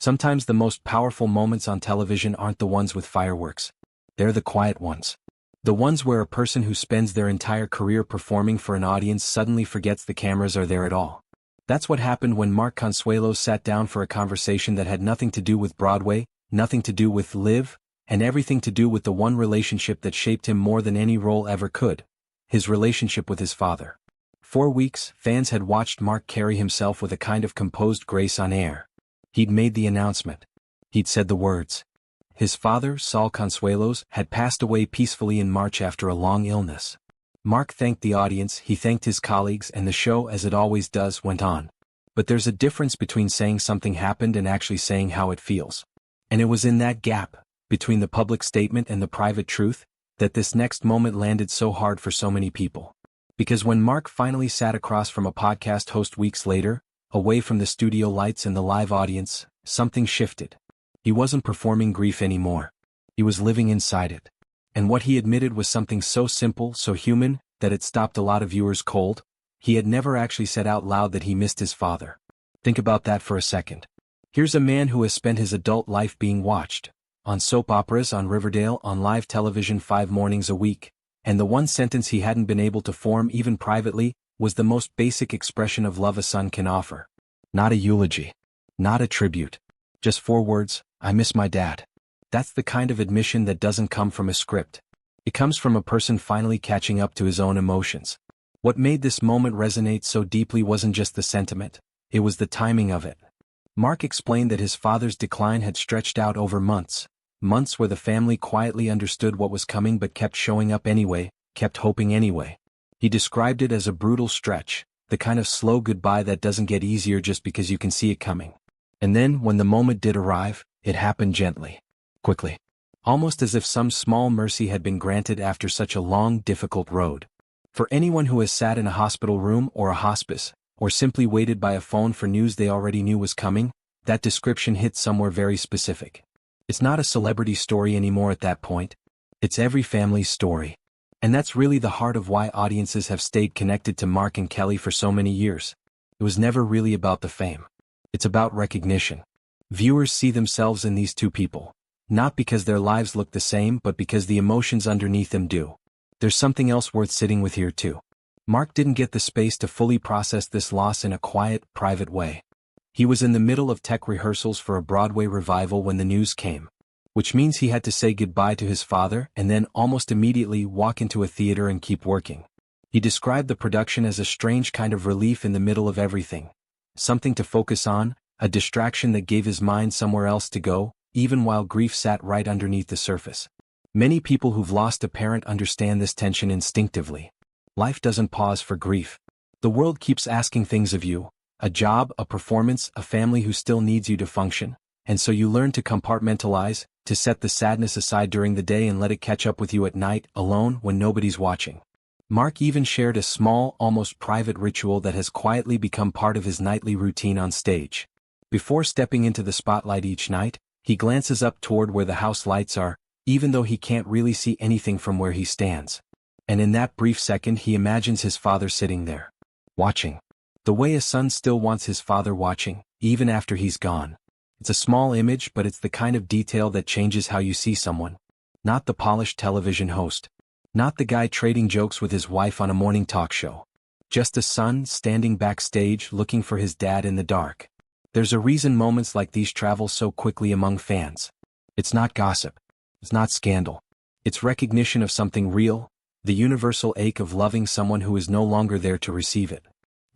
Sometimes the most powerful moments on television aren't the ones with fireworks. They're the quiet ones. The ones where a person who spends their entire career performing for an audience suddenly forgets the cameras are there at all. That's what happened when Mark Consuelos sat down for a conversation that had nothing to do with Broadway, nothing to do with Live, and everything to do with the one relationship that shaped him more than any role ever could: his relationship with his father. For weeks, fans had watched Mark carry himself with a kind of composed grace on air. He'd made the announcement. He'd said the words. His father, Saul Consuelos, had passed away peacefully in March after a long illness. Mark thanked the audience, he thanked his colleagues, and the show, as it always does, went on. But there's a difference between saying something happened and actually saying how it feels. And it was in that gap, between the public statement and the private truth, that this next moment landed so hard for so many people. Because when Mark finally sat across from a podcast host weeks later, away from the studio lights and the live audience, something shifted. He wasn't performing grief anymore. He was living inside it. And what he admitted was something so simple, so human, that it stopped a lot of viewers cold. He had never actually said out loud that he missed his father. Think about that for a second. Here's a man who has spent his adult life being watched. On soap operas, on Riverdale, on live television 5 mornings a week. And the one sentence he hadn't been able to form even privately was the most basic expression of love a son can offer. Not a eulogy. Not a tribute. Just 4 words: I miss my dad. That's the kind of admission that doesn't come from a script. It comes from a person finally catching up to his own emotions. What made this moment resonate so deeply wasn't just the sentiment, it was the timing of it. Mark explained that his father's decline had stretched out over months. Months where the family quietly understood what was coming but kept showing up anyway, kept hoping anyway. He described it as a brutal stretch, the kind of slow goodbye that doesn't get easier just because you can see it coming. And then, when the moment did arrive, it happened gently. Quickly. Almost as if some small mercy had been granted after such a long, difficult road. For anyone who has sat in a hospital room or a hospice, or simply waited by a phone for news they already knew was coming, that description hits somewhere very specific. It's not a celebrity story anymore at that point. It's every family's story. And that's really the heart of why audiences have stayed connected to Mark and Kelly for so many years. It was never really about the fame. It's about recognition. Viewers see themselves in these two people. Not because their lives look the same, but because the emotions underneath them do. There's something else worth sitting with here too. Mark didn't get the space to fully process this loss in a quiet, private way. He was in the middle of tech rehearsals for a Broadway revival when the news came. Which means he had to say goodbye to his father and then almost immediately walk into a theater and keep working. He described the production as a strange kind of relief in the middle of everything. Something to focus on, a distraction that gave his mind somewhere else to go, even while grief sat right underneath the surface. Many people who've lost a parent understand this tension instinctively. Life doesn't pause for grief. The world keeps asking things of you. A job, a performance, a family who still needs you to function, and so you learn to compartmentalize, to set the sadness aside during the day and let it catch up with you at night, alone, when nobody's watching. Mark even shared a small, almost private ritual that has quietly become part of his nightly routine on stage. Before stepping into the spotlight each night, he glances up toward where the house lights are, even though he can't really see anything from where he stands. And in that brief second he imagines his father sitting there. Watching. The way a son still wants his father watching, even after he's gone. It's a small image, but it's the kind of detail that changes how you see someone. Not the polished television host. Not the guy trading jokes with his wife on a morning talk show. Just a son standing backstage looking for his dad in the dark. There's a reason moments like these travel so quickly among fans. It's not gossip. It's not scandal. It's recognition of something real, the universal ache of loving someone who is no longer there to receive it.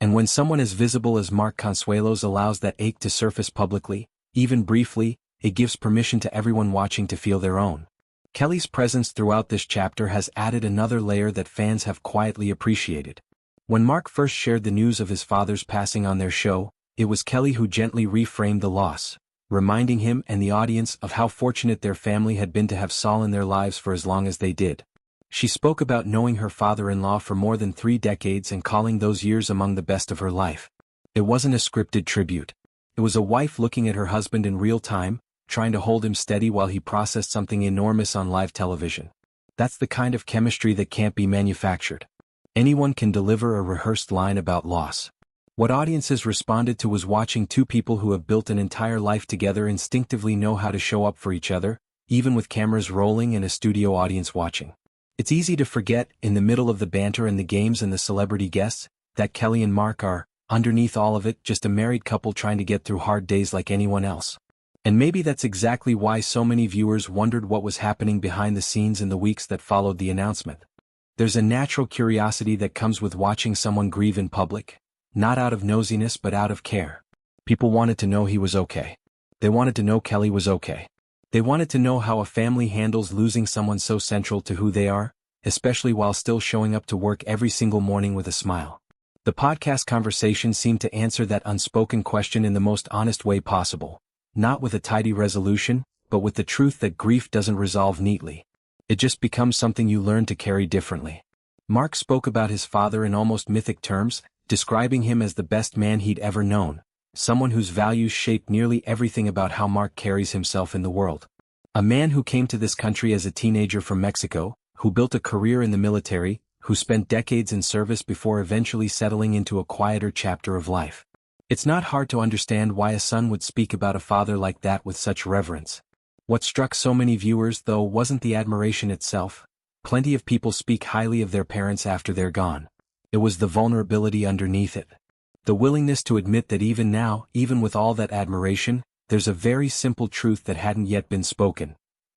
And when someone as visible as Mark Consuelos allows that ache to surface publicly, even briefly, it gives permission to everyone watching to feel their own. Kelly's presence throughout this chapter has added another layer that fans have quietly appreciated. When Mark first shared the news of his father's passing on their show, it was Kelly who gently reframed the loss, reminding him and the audience of how fortunate their family had been to have Saul in their lives for as long as they did. She spoke about knowing her father-in-law for more than 3 decades and calling those years among the best of her life. It wasn't a scripted tribute. It was a wife looking at her husband in real time, trying to hold him steady while he processed something enormous on live television. That's the kind of chemistry that can't be manufactured. Anyone can deliver a rehearsed line about loss. What audiences responded to was watching two people who have built an entire life together instinctively know how to show up for each other, even with cameras rolling and a studio audience watching. It's easy to forget, in the middle of the banter and the games and the celebrity guests, that Kelly and Mark are, underneath all of it, just a married couple trying to get through hard days like anyone else. And maybe that's exactly why so many viewers wondered what was happening behind the scenes in the weeks that followed the announcement. There's a natural curiosity that comes with watching someone grieve in public, not out of nosiness but out of care. People wanted to know he was okay. They wanted to know Kelly was okay. They wanted to know how a family handles losing someone so central to who they are, especially while still showing up to work every single morning with a smile. The podcast conversation seemed to answer that unspoken question in the most honest way possible, not with a tidy resolution, but with the truth that grief doesn't resolve neatly. It just becomes something you learn to carry differently. Mark spoke about his father in almost mythic terms, describing him as the best man he'd ever known, someone whose values shaped nearly everything about how Mark carries himself in the world. A man who came to this country as a teenager from Mexico, who built a career in the military, who spent decades in service before eventually settling into a quieter chapter of life. It's not hard to understand why a son would speak about a father like that with such reverence. What struck so many viewers, though, wasn't the admiration itself. Plenty of people speak highly of their parents after they're gone. It was the vulnerability underneath it. The willingness to admit that even now, even with all that admiration, there's a very simple truth that hadn't yet been spoken.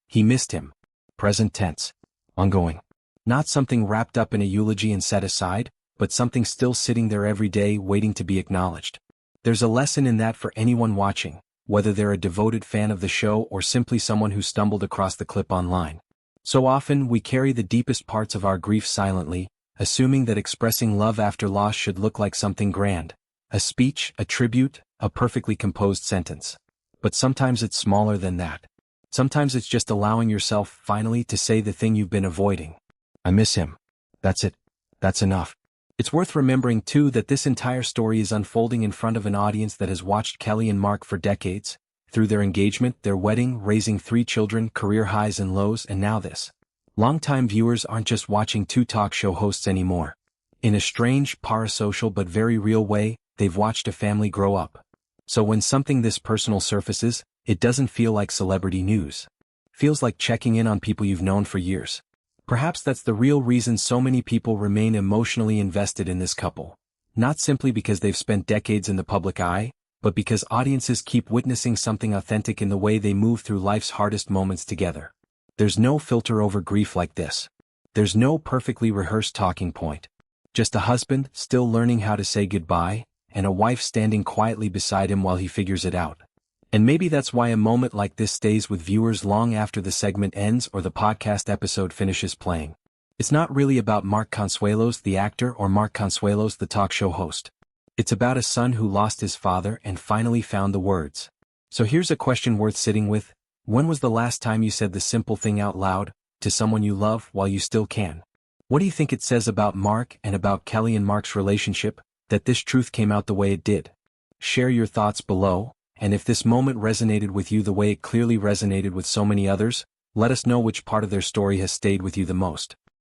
He missed him. Present tense. Ongoing. Not something wrapped up in a eulogy and set aside, but something still sitting there every day waiting to be acknowledged. There's a lesson in that for anyone watching, whether they're a devoted fan of the show or simply someone who stumbled across the clip online. So often we carry the deepest parts of our grief silently, assuming that expressing love after loss should look like something grand. A speech, a tribute, a perfectly composed sentence. But sometimes it's smaller than that. Sometimes it's just allowing yourself finally to say the thing you've been avoiding. I miss him. That's it. That's enough. It's worth remembering too that this entire story is unfolding in front of an audience that has watched Kelly and Mark for decades, through their engagement, their wedding, raising 3 children, career highs and lows, and now this. Longtime viewers aren't just watching 2 talk show hosts anymore. In a strange, parasocial but very real way, they've watched a family grow up. So when something this personal surfaces, it doesn't feel like celebrity news. Feels like checking in on people you've known for years. Perhaps that's the real reason so many people remain emotionally invested in this couple. Not simply because they've spent decades in the public eye, but because audiences keep witnessing something authentic in the way they move through life's hardest moments together. There's no filter over grief like this. There's no perfectly rehearsed talking point. Just a husband still learning how to say goodbye, and a wife standing quietly beside him while he figures it out. And maybe that's why a moment like this stays with viewers long after the segment ends or the podcast episode finishes playing. It's not really about Mark Consuelos the actor or Mark Consuelos the talk show host. It's about a son who lost his father and finally found the words. So here's a question worth sitting with. When was the last time you said the simple thing out loud, to someone you love while you still can? What do you think it says about Mark and about Kelly and Mark's relationship, that this truth came out the way it did? Share your thoughts below. And if this moment resonated with you the way it clearly resonated with so many others, let us know which part of their story has stayed with you the most.